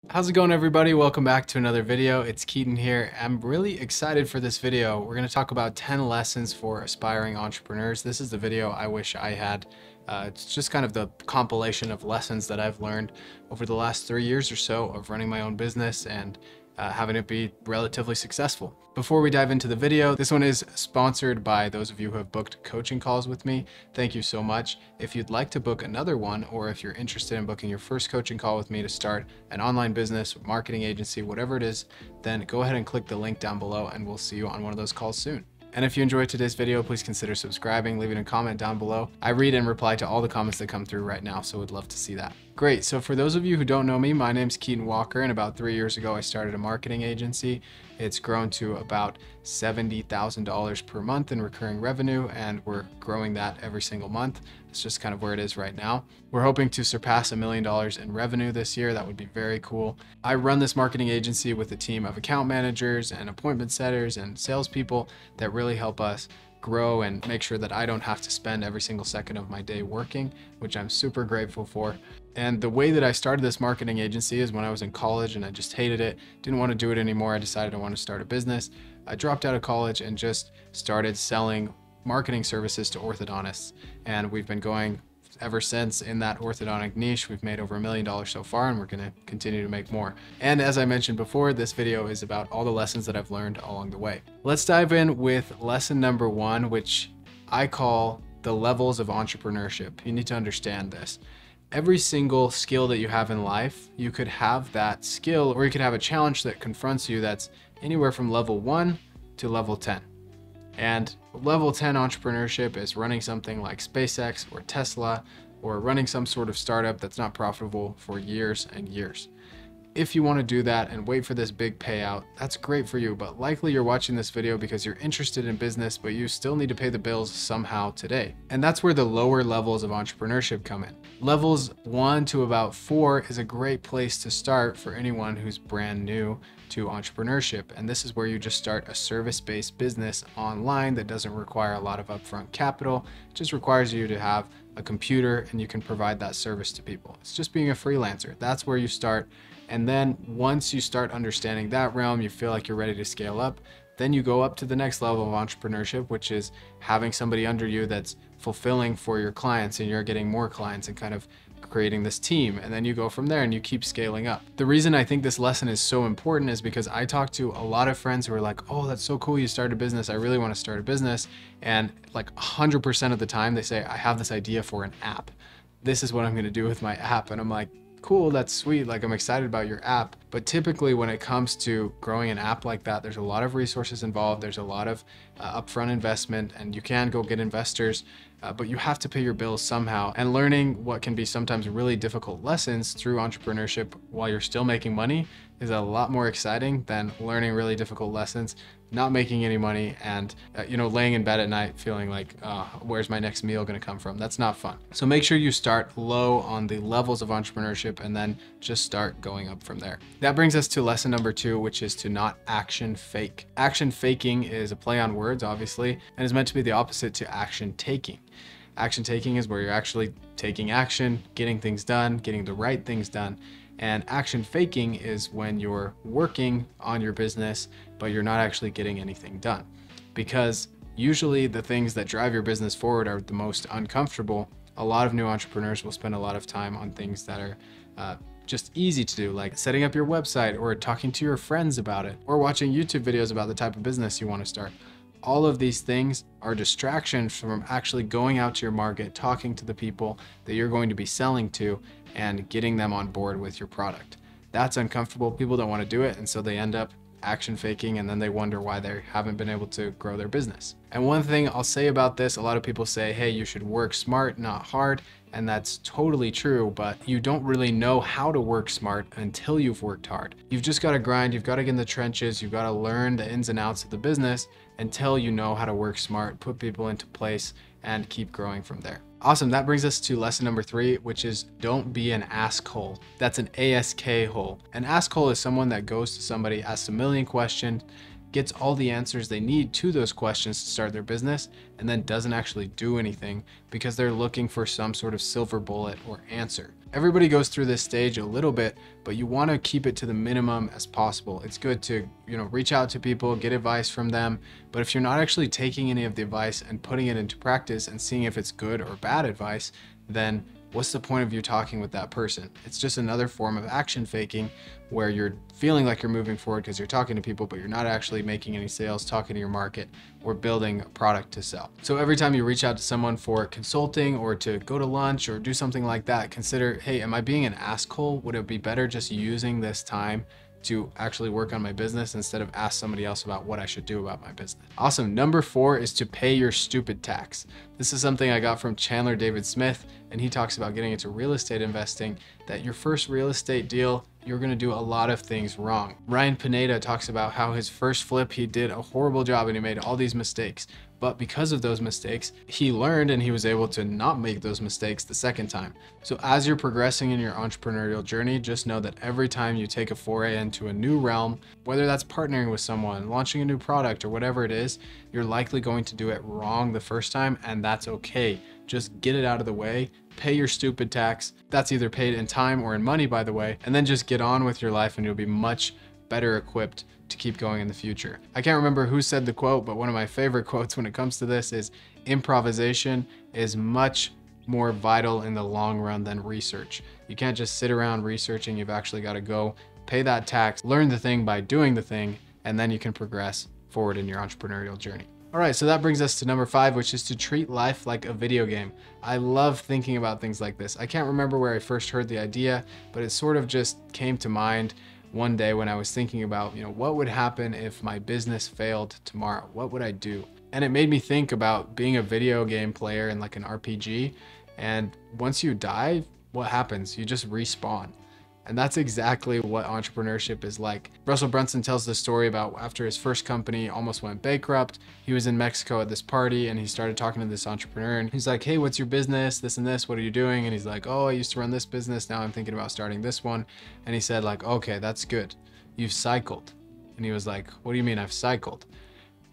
How's it going, everybody? Welcome back to another video. It's Keaton here. I'm really excited for this video. We're going to talk about 10 lessons for aspiring entrepreneurs. This is the video I wish I had. It's just kind of the compilation of lessons that I've learned over the last 3 years or so of running my own business and having it be relatively successful. Before we dive into the video, this one is sponsored by those of you who have booked coaching calls with me. Thank you so much. If you'd like to book another one, or if you're interested in booking your first coaching call with me to start an online business, marketing agency, whatever it is, then go ahead and click the link down below and we'll see you on one of those calls soon. And if you enjoyed today's video, please consider subscribing, leaving a comment down below. I read and reply to all the comments that come through right now, so would love to see that. Great, so for those of you who don't know me, my name's Keaton Walker, and about 3 years ago, I started a marketing agency. It's grown to about $70,000 per month in recurring revenue, and we're growing that every single month. It's just kind of where it is right now. We're hoping to surpass $1 million in revenue this year. That would be very cool. I run this marketing agency with a team of account managers and appointment setters and salespeople that really help us grow and make sure that I don't have to spend every single second of my day working, which I'm super grateful for. And the way that I started this marketing agency is when I was in college and I just hated it, didn't want to do it anymore. I decided I want to start a business. I dropped out of college and just started selling marketing services to orthodontists. And we've been going ever since in that orthodontic niche. We've made over $1 million so far, and we're going to continue to make more. And as I mentioned before, this video is about all the lessons that I've learned along the way. Let's dive in with lesson number 1, which I call the levels of entrepreneurship. You need to understand this. Every single skill that you have in life, you could have that skill, or you could have a challenge that confronts you that's anywhere from level 1 to level 10. And level 10 entrepreneurship is running something like SpaceX or Tesla, or running some sort of startup that's not profitable for years and years. If you want to do that and wait for this big payout, that's great for you, but likely you're watching this video because you're interested in business, but you still need to pay the bills somehow today. And that's where the lower levels of entrepreneurship come in. Levels 1 to about 4 is a great place to start for anyone who's brand new to entrepreneurship. And this is where you just start a service-based business online that doesn't require a lot of upfront capital. It just requires you to have a computer and you can provide that service to people. It's just being a freelancer. That's where you start. And then once you start understanding that realm, you feel like you're ready to scale up, then you go up to the next level of entrepreneurship, which is having somebody under you that's fulfilling for your clients, and you're getting more clients and kind of creating this team. And then you go from there and you keep scaling up. The reason I think this lesson is so important is because I talk to a lot of friends who are like, oh, that's so cool, you started a business. I really want to start a business. And like 100% of the time they say, I have this idea for an app. This is what I'm going to do with my app. And I'm like, cool, that's sweet, like I'm excited about your app. But typically when it comes to growing an app like that, there's a lot of resources involved, there's a lot of upfront investment, and you can go get investors, but you have to pay your bills somehow. And learning what can be sometimes really difficult lessons through entrepreneurship while you're still making money is a lot more exciting than learning really difficult lessons, not making any money, and laying in bed at night feeling like, where's my next meal gonna come from? That's not fun. So make sure you start low on the levels of entrepreneurship and then just start going up from there. That brings us to lesson number 2, which is to not action fake. Action faking is a play on words, obviously, and is meant to be the opposite to action taking. Action taking is where you're actually taking action, getting things done, getting the right things done. And action faking is when you're working on your business, but you're not actually getting anything done. Because usually the things that drive your business forward are the most uncomfortable. A lot of new entrepreneurs will spend a lot of time on things that are just easy to do, like setting up your website or talking to your friends about it, or watching YouTube videos about the type of business you want to start. All of these things are distractions from actually going out to your market, talking to the people that you're going to be selling to, and getting them on board with your product. That's uncomfortable. People don't want to do it, and so they end up action faking, and then they wonder why they haven't been able to grow their business. And one thing I'll say about this, a lot of people say, hey, you should work smart, not hard. And that's totally true, but you don't really know how to work smart until you've worked hard. You've just got to grind, you've got to get in the trenches, you've got to learn the ins and outs of the business until you know how to work smart, put people into place, and keep growing from there. Awesome, that brings us to lesson number 3, which is don't be an ASKHOLE. That's an ASKHOLE. An ASKHOLE is someone that goes to somebody, asks a million questions, gets all the answers they need to those questions to start their business, and then doesn't actually do anything because they're looking for some sort of silver bullet or answer. Everybody goes through this stage a little bit, but you want to keep it to the minimum as possible. It's good to, reach out to people, get advice from them. But if you're not actually taking any of the advice and putting it into practice and seeing if it's good or bad advice, then what's the point of you talking with that person? It's just another form of action faking where you're feeling like you're moving forward because you're talking to people, but you're not actually making any sales, talking to your market, or building a product to sell. So every time you reach out to someone for consulting or to go to lunch or do something like that, consider, hey, am I being an asshole? Would it be better just using this time to actually work on my business instead of ask somebody else about what I should do about my business? Awesome. Number 4 is to pay your stupid tax. This is something I got from Chandler David Smith, and he talks about getting into real estate investing, that your first real estate deal, you're going to do a lot of things wrong. Ryan Pineda talks about how his first flip, he did a horrible job and he made all these mistakes. But because of those mistakes, he learned and he was able to not make those mistakes the second time. So as you're progressing in your entrepreneurial journey, just know that every time you take a foray into a new realm, whether that's partnering with someone, launching a new product, or whatever it is, you're likely going to do it wrong the first time, and that's okay. Just get it out of the way, pay your stupid tax. That's either paid in time or in money, by the way, and then just get on with your life and you'll be much better equipped to keep going in the future. I can't remember who said the quote, but one of my favorite quotes when it comes to this is, improvisation is much more vital in the long run than research. You can't just sit around researching. You've actually got to go pay that tax, learn the thing by doing the thing, and then you can progress forward in your entrepreneurial journey. All right, so that brings us to number 5, which is to treat life like a video game. I love thinking about things like this. I can't remember where I first heard the idea, but it sort of just came to mind one day when I was thinking about, what would happen if my business failed tomorrow? What would I do? And it made me think about being a video game player in like an RPG. And once you die, what happens? You just respawn. And that's exactly what entrepreneurship is like. Russell Brunson tells the story about after his first company almost went bankrupt. He was in Mexico at this party and he started talking to this entrepreneur and he's like, hey, what's your business? This and this, what are you doing? And he's like, oh, I used to run this business. Now I'm thinking about starting this one. And he said like, okay, that's good. You've cycled. And he was like, what do you mean I've cycled?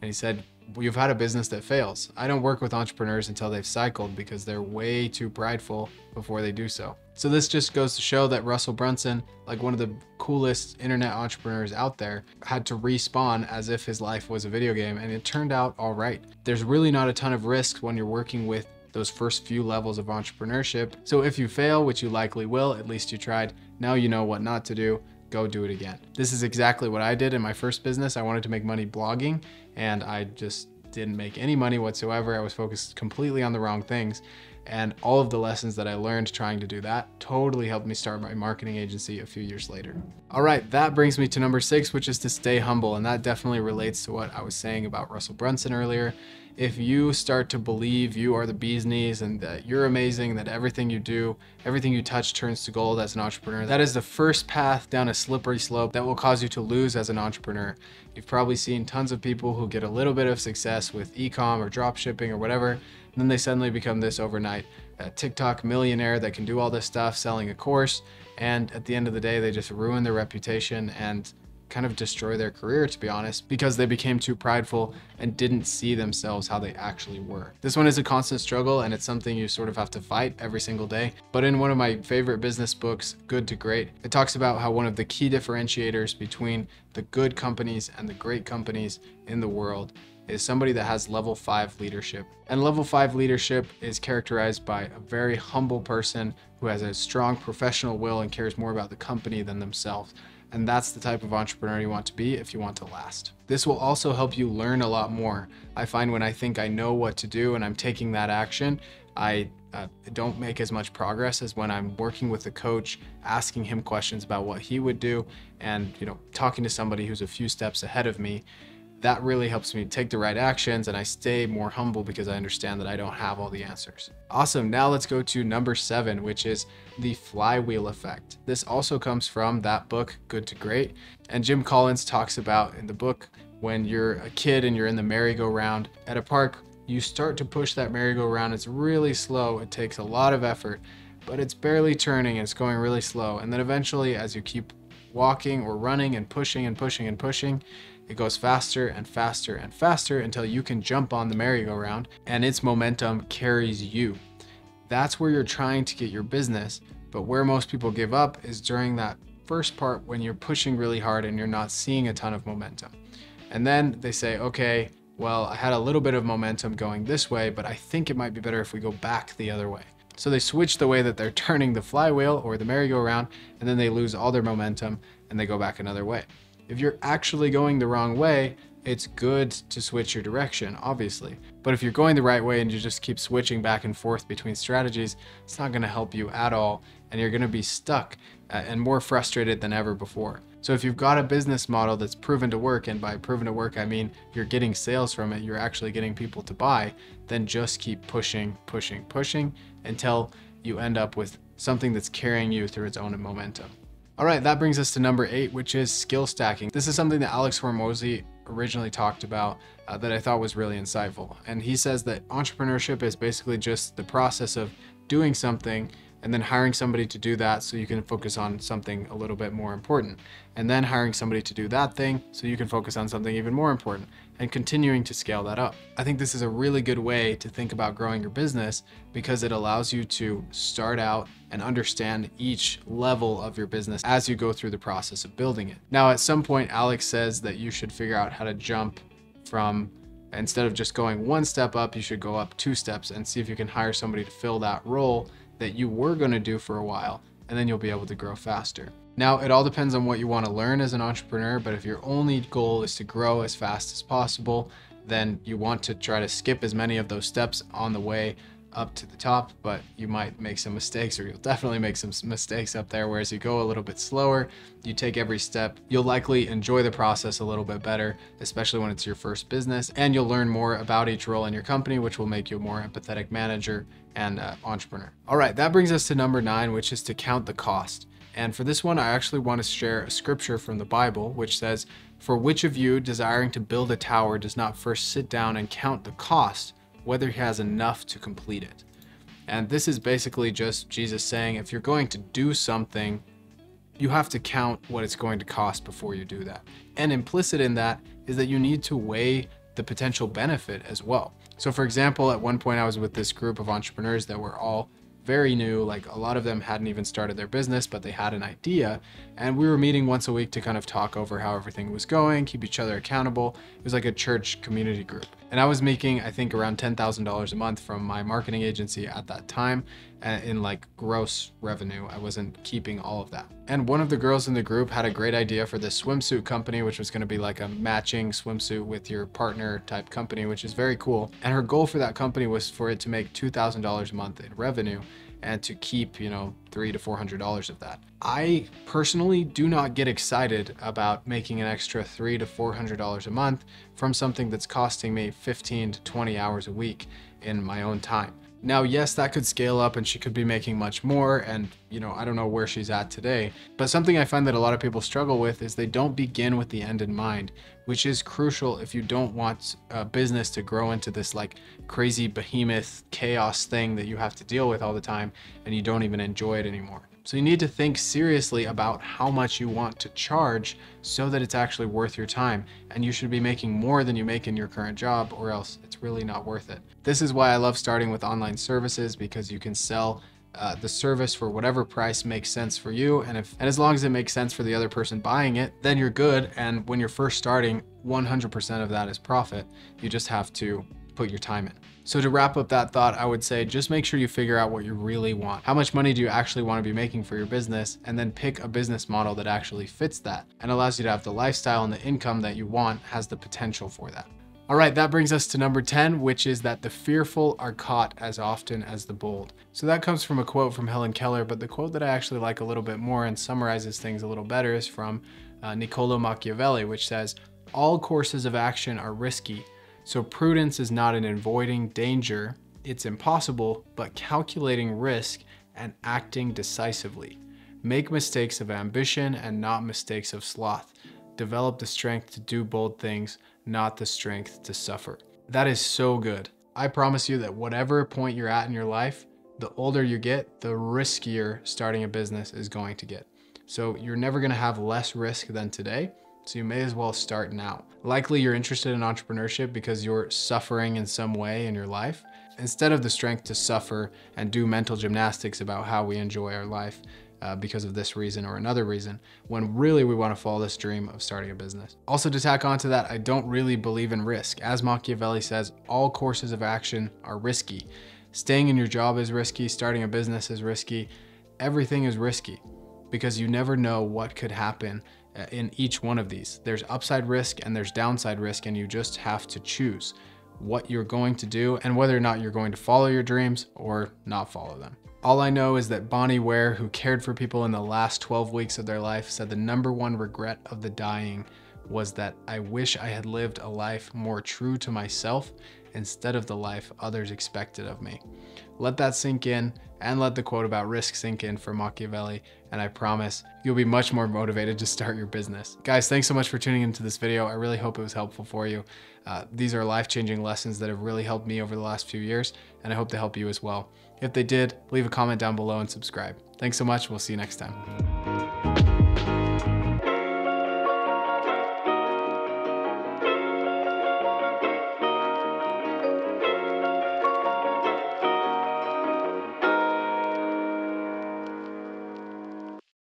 And he said, well, you've had a business that fails. I don't work with entrepreneurs until they've cycled because they're way too prideful before they do so. So this just goes to show that Russell Brunson, like one of the coolest internet entrepreneurs out there, had to respawn as if his life was a video game, and it turned out all right. There's really not a ton of risks when you're working with those first few levels of entrepreneurship. So if you fail, which you likely will, at least you tried, now you know what not to do. Go do it again. This is exactly what I did in my first business. I wanted to make money blogging and I just didn't make any money whatsoever. I was focused completely on the wrong things. And all of the lessons that I learned trying to do that totally helped me start my marketing agency a few years later. All right, that brings me to number 6, which is to stay humble. And that definitely relates to what I was saying about Russell Brunson earlier. If you start to believe you are the bee's knees and that you're amazing, that everything you do, everything you touch turns to gold as an entrepreneur, that is the first path down a slippery slope that will cause you to lose as an entrepreneur. You've probably seen tons of people who get a little bit of success with e-com or drop shipping or whatever, and then they suddenly become this overnight TikTok millionaire that can do all this stuff selling a course, and at the end of the day, they just ruin their reputation and kind of destroy their career, to be honest, because they became too prideful and didn't see themselves how they actually were. This one is a constant struggle and it's something you sort of have to fight every single day. But in one of my favorite business books, Good to Great, it talks about how one of the key differentiators between the good companies and the great companies in the world is somebody that has level 5 leadership. And level 5 leadership is characterized by a very humble person who has a strong professional will and cares more about the company than themselves. And that's the type of entrepreneur you want to be if you want to last. This will also help you learn a lot more. I find when I think I know what to do and I'm taking that action, I don't make as much progress as when I'm working with a coach, asking him questions about what he would do, and talking to somebody who's a few steps ahead of me. That really helps me take the right actions, and I stay more humble because I understand that I don't have all the answers. Awesome, now let's go to number 7, which is the flywheel effect. This also comes from that book, Good to Great. And Jim Collins talks about in the book, when you're a kid and you're in the merry-go-round at a park, you start to push that merry-go-round. It's really slow, it takes a lot of effort, but it's barely turning and it's going really slow. And then eventually, as you keep walking or running and pushing and pushing and pushing, it goes faster and faster and faster until you can jump on the merry-go-round and its momentum carries you. That's where you're trying to get your business, But where most people give up is during that first part when you're pushing really hard and you're not seeing a ton of momentum. And then they say, okay, well, I had a little bit of momentum going this way, but I think it might be better if we go back the other way. So they switch the way that they're turning the flywheel or the merry-go-round, and then they lose all their momentum and they go back another way. If you're actually going the wrong way, it's good to switch your direction, obviously. But if you're going the right way and you just keep switching back and forth between strategies, it's not going to help you at all, and you're going to be stuck and more frustrated than ever before. So if you've got a business model that's proven to work, and by proven to work, I mean you're getting sales from it, you're actually getting people to buy, then just keep pushing, pushing, pushing until you end up with something that's carrying you through its own momentum. All right, that brings us to number 8, which is skill stacking. This is something that Alex Hormozy originally talked about that I thought was really insightful. And he says that entrepreneurship is basically just the process of doing something and then hiring somebody to do that so you can focus on something a little bit more important. And then hiring somebody to do that thing so you can focus on something even more important, and continuing to scale that up. I think this is a really good way to think about growing your business because it allows you to start out and understand each level of your business as you go through the process of building it. Now, at some point, Alex says that you should figure out how to jump from, instead of just going one step up, you should go up 2 steps and see if you can hire somebody to fill that role that you were going to do for a while, and then you'll be able to grow faster. Now, it all depends on what you want to learn as an entrepreneur, but if your only goal is to grow as fast as possible, then you want to try to skip as many of those steps on the way up to the top, but you might make some mistakes, or you'll definitely make some mistakes up there. Whereas you go a little bit slower, you take every step, you'll likely enjoy the process a little bit better, especially when it's your first business, and you'll learn more about each role in your company, which will make you a more empathetic manager and entrepreneur. All right, that brings us to number 9, which is to count the cost. And for this one, I actually want to share a scripture from the Bible, which says, "For which of you desiring to build a tower does not first sit down and count the cost, whether he has enough to complete it?" And this is basically just Jesus saying, if you're going to do something, you have to count what it's going to cost before you do that. And implicit in that is that you need to weigh the potential benefit as well. So for example, at one point I was with this group of entrepreneurs that were all very new, like a lot of them hadn't even started their business, but they had an idea. And we were meeting once a week to kind of talk over how everything was going, keep each other accountable. It was like a church community group. And I was making, I think, around $10,000 a month from my marketing agency at that time in like gross revenue. I wasn't keeping all of that. And one of the girls in the group had a great idea for this swimsuit company, which was going to be like a matching swimsuit with your partner type company, which is very cool. And her goal for that company was for it to make $2,000 a month in revenue and to keep, you know, $300 to $400 of that. I personally do not get excited about making an extra $300 to $400 a month from something that's costing me 15 to 20 hours a week in my own time. Now, yes, that could scale up and she could be making much more, and you know, I don't know where she's at today, but something I find that a lot of people struggle with is they don't begin with the end in mind, which is crucial if you don't want a business to grow into this like crazy behemoth chaos thing that you have to deal with all the time and you don't even enjoy it anymore. So you need to think seriously about how much you want to charge so that it's actually worth your time. And you should be making more than you make in your current job, or else it's really not worth it. This is why I love starting with online services, because you can sell the service for whatever price makes sense for you. And as long as it makes sense for the other person buying it, then you're good. And when you're first starting, 100% of that is profit. You just have to put your time in. So to wrap up that thought, I would say just make sure you figure out what you really want. How much money do you actually want to be making for your business? And then pick a business model that actually fits that and allows you to have the lifestyle and the income that you want, has the potential for that. All right, that brings us to number 10, which is that the fearful are caught as often as the bold. So that comes from a quote from Helen Keller, but the quote that I actually like a little bit more and summarizes things a little better is from Niccolo Machiavelli, which says, "All courses of action are risky. So prudence is not in avoiding danger, it's impossible, but calculating risk and acting decisively. Make mistakes of ambition and not mistakes of sloth. Develop the strength to do bold things, not the strength to suffer." That is so good. I promise you that whatever point you're at in your life, the older you get, the riskier starting a business is going to get. So you're never going to have less risk than today. So you may as well start now. Likely you're interested in entrepreneurship because you're suffering in some way in your life. instead of the strength to suffer and do mental gymnastics about how we enjoy our life because of this reason or another reason, when really we want to follow this dream of starting a business. Also, to tack on to that, I don't really believe in risk. As Machiavelli says, all courses of action are risky. Staying in your job is risky, starting a business is risky, everything is risky because you never know what could happen in each one of these. There's upside risk and there's downside risk, and you just have to choose what you're going to do and whether or not you're going to follow your dreams or not follow them. All I know is that Bonnie Ware, who cared for people in the last 12 weeks of their life, said the #1 regret of the dying was that I wish I had lived a life more true to myself instead of the life others expected of me. Let that sink in, and let the quote about risk sink in for Machiavelli, and I promise you'll be much more motivated to start your business. Guys, thanks so much for tuning into this video. I really hope it was helpful for you. These are life-changing lessons that have really helped me over the last few years, and I hope to help you as well. If they did, leave a comment down below and subscribe. Thanks so much. We'll see you next time.